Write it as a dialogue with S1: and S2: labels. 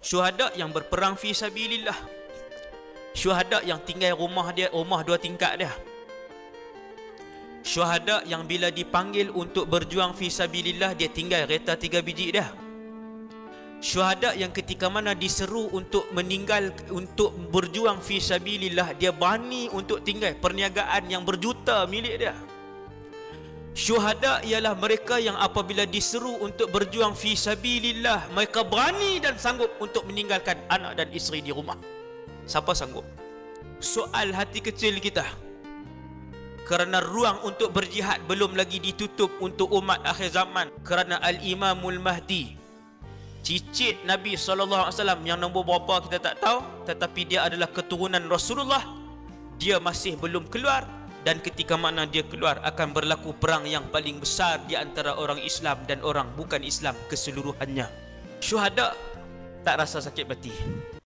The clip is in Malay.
S1: Syuhada yang berperang fi sabilillah. Syuhada yang tinggal rumah dia, rumah 2 tingkat dia. Syuhada yang bila dipanggil untuk berjuang fi sabilillah, dia tinggal kereta 3 biji dia. Syuhada yang ketika mana diseru untuk meninggal, untuk berjuang fi sabilillah, dia berani untuk tinggal perniagaan yang berjuta milik dia. Syuhada ialah mereka yang apabila diseru untuk berjuang fi sabilillah, mereka berani dan sanggup untuk meninggalkan anak dan isteri di rumah. Siapa sanggup? Soal hati kecil kita, kerana ruang untuk berjihad belum lagi ditutup untuk umat akhir zaman, kerana Al-Imamul Mahdi, cicit Nabi SAW yang nombor berapa kita tak tahu, tetapi dia adalah keturunan Rasulullah. Dia masih belum keluar, dan ketika mana dia keluar akan berlaku perang yang paling besar di antara orang Islam dan orang bukan Islam keseluruhannya. Syuhada tak rasa sakit hati.